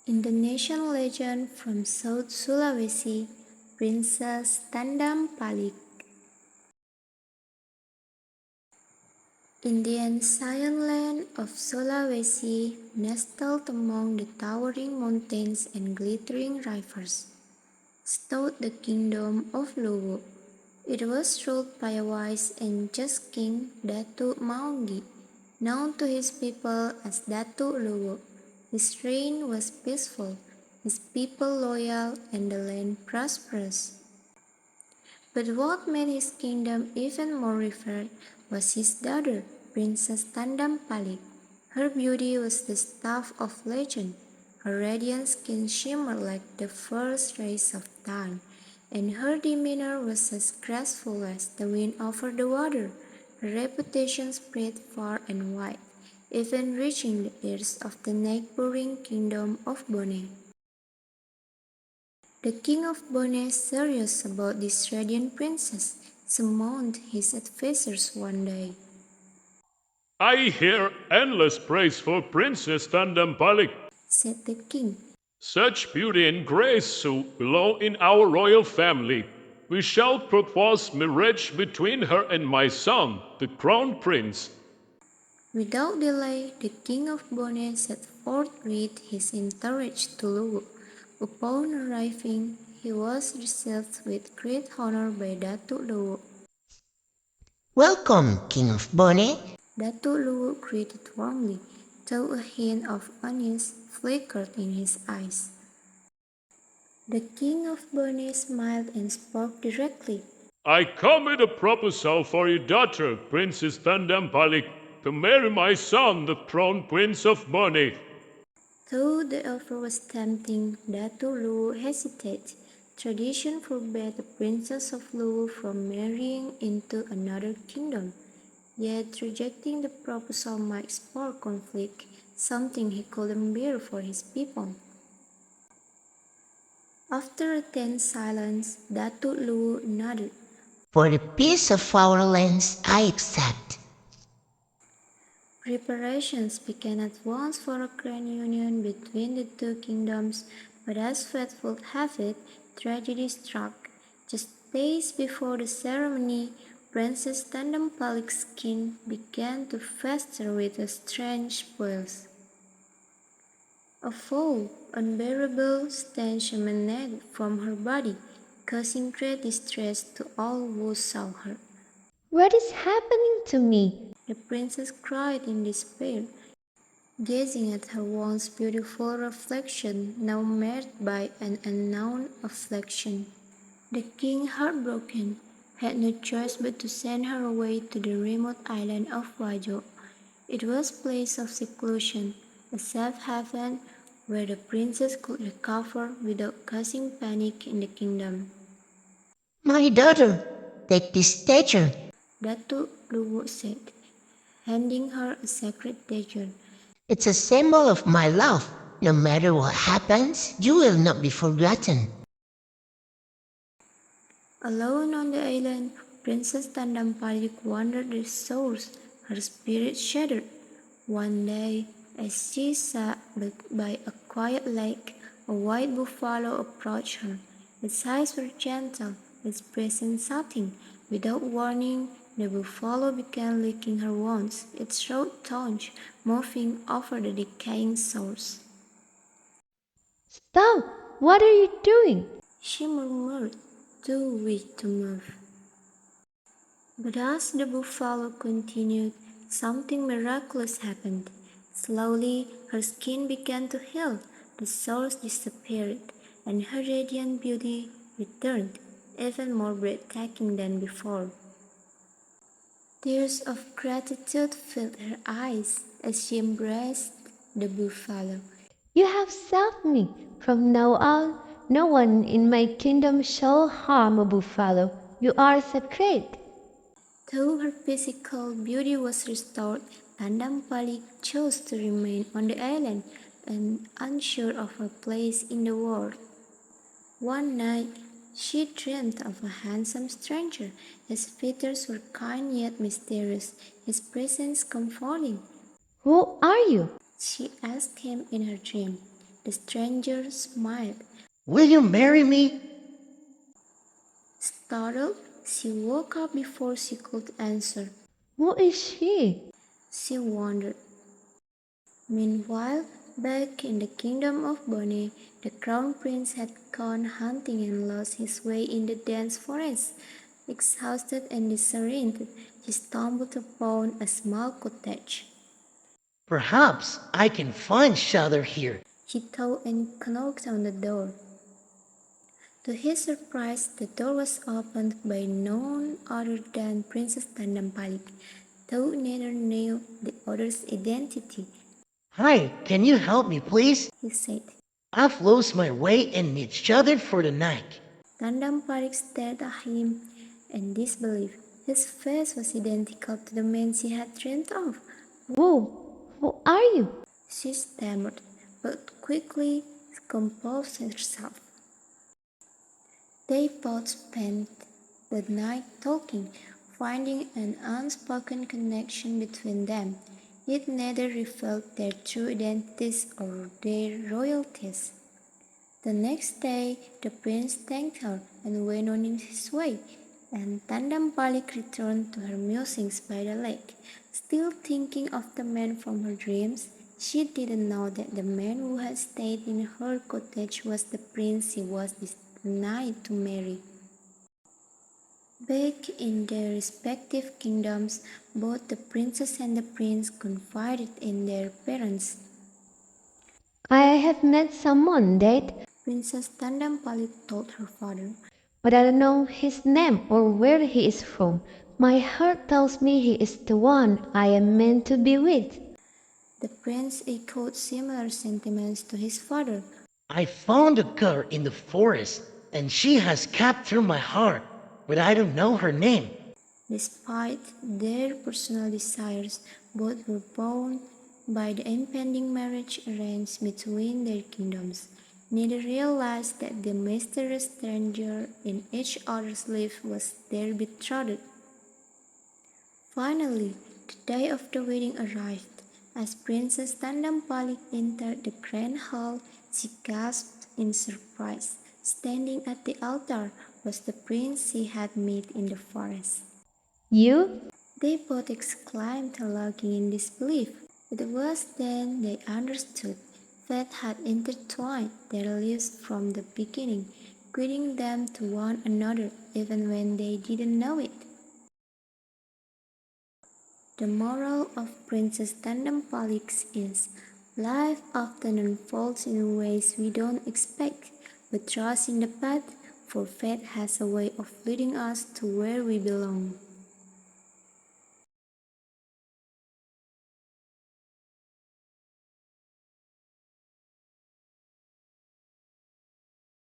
Indonesian legend from South Sulawesi, Princess Tandampalik. Indian Science land of Sulawesi, nestled among the towering mountains and glittering rivers, stood the kingdom of Luwu. It was ruled by a wise and just king, Datuk Maunggi, known to his people as Datuk Luwu. His reign was peaceful, his people loyal, and the land prosperous. But what made his kingdom even more revered was his daughter, Princess Tandampalik. Her beauty was the stuff of legend. Her radiant skin shimmered like the first rays of dawn, and her demeanor was as graceful as the wind over the water. Her reputation spread far and wide, even reaching the ears of the neighboring kingdom of Bone. The king of Bone, serious about this radiant princess, summoned his advisors one day. "I hear endless praise for Princess Tandampalik," said the king. "Such beauty and grace so belong in our royal family. We shall propose marriage between her and my son, the crown prince." Without delay, the king of Bone set forth with his entourage to Luwu. Upon arriving, he was received with great honor by Datuk Luwu. "Welcome, King of Bone." Datuk Luwu greeted warmly, though a hint of unease flickered in his eyes. The king of Bone smiled and spoke directly. "I come with a proposal for your daughter, Princess Tandampalik, to marry my son, the crown prince of Bone." Though the offer was tempting, Datuk Luwu hesitated. Tradition forbade the princess of Luwu from marrying into another kingdom. Yet rejecting the proposal might spark conflict, something he couldn't bear for his people. After a tense silence, Datuk Luwu nodded. "For the peace of our lands, I accept." Preparations began at once for a grand union between the two kingdoms, but as fate would have it, tragedy struck. Just days before the ceremony, Princess Tandampalik's skin began to fester with a strange boils. A foul, unbearable stench emanated from her body, causing great distress to all who saw her. "What is happening to me?" The princess cried in despair, gazing at her once beautiful reflection, now marred by an unknown affliction. The king, heartbroken, had no choice but to send her away to the remote island of Wajo. It was a place of seclusion, a safe haven where the princess could recover without causing panic in the kingdom. "My daughter, take this statue," Datuk Luwu said, handing her a sacred dagger. "It's a symbol of my love. No matter what happens, you will not be forgotten." Alone on the island, Princess Tandampalik wandered the shores, her spirit shattered. One day, as she sat by a quiet lake, a white buffalo approached her. Its eyes were gentle, its presence soothing. Without warning, the buffalo began licking her wounds, its throat taut, moving over the decaying shores. "Stop! What are you doing?" She murmured, too weak to move. But as the buffalo continued, something miraculous happened. Slowly, her skin began to heal, the sores disappeared, and her radiant beauty returned, even more breathtaking than before. Tears of gratitude filled her eyes as she embraced the buffalo. "You have saved me. From now on, no one in my kingdom shall harm a buffalo. You are sacred." Though her physical beauty was restored, Tandampalik chose to remain on the island and unsure of her place in the world. One night, she dreamed of a handsome stranger. His features were kind yet mysterious, his presence comforting. "Who are you?" She asked him in her dream. The stranger smiled. Will you marry me? Startled, she woke up before she could answer. Who is she? She wondered. Meanwhile, back in the kingdom of Bone, the crown prince had gone hunting and lost his way in the dense forest. Exhausted and disoriented, he stumbled upon a small cottage. Perhaps I can find shelter here. He thought and knocked on the door. To his surprise, the door was opened by none other than Princess Tandampalik, though neither knew the other's identity. Hi, can you help me please? He said. I've lost my way and need shelter for the night. Tandampalik stared at him in disbelief. His face was identical to the man she had dreamed of. Who are you? She stammered, but quickly composed herself. They both spent the night talking, finding an unspoken connection between them, yet neither revealed their true identities or their royalties. The next day, the prince thanked her and went on his way, and Tandampalik returned to her musings by the lake. Still thinking of the man from her dreams, she didn't know that the man who had stayed in her cottage was the prince she was destined to marry. Back in their respective kingdoms, both the princess and the prince confided in their parents. I have met someone that, Princess Tandampalik told her father. but I don't know his name or where he is from. My heart tells me he is the one I am meant to be with. The prince echoed similar sentiments to his father. I found a girl in the forest and she has captured my heart, but I don't know her name. Despite their personal desires, both were bound by the impending marriage arranged between their kingdoms. Neither realized that the mysterious stranger in each other's life was their betrothed. Finally, the day of the wedding arrived. As Princess Tandampalik entered the grand hall, she gasped in surprise. Standing at the altar was the prince she had met in the forest. You? They both exclaimed, looking in disbelief. It was then they understood. Fate had intertwined their lives from the beginning, guiding them to one another even when they didn't know it. The moral of Princess Tandampalik is, life often unfolds in ways we don't expect, but trust in the path, for fate has a way of leading us to where we belong.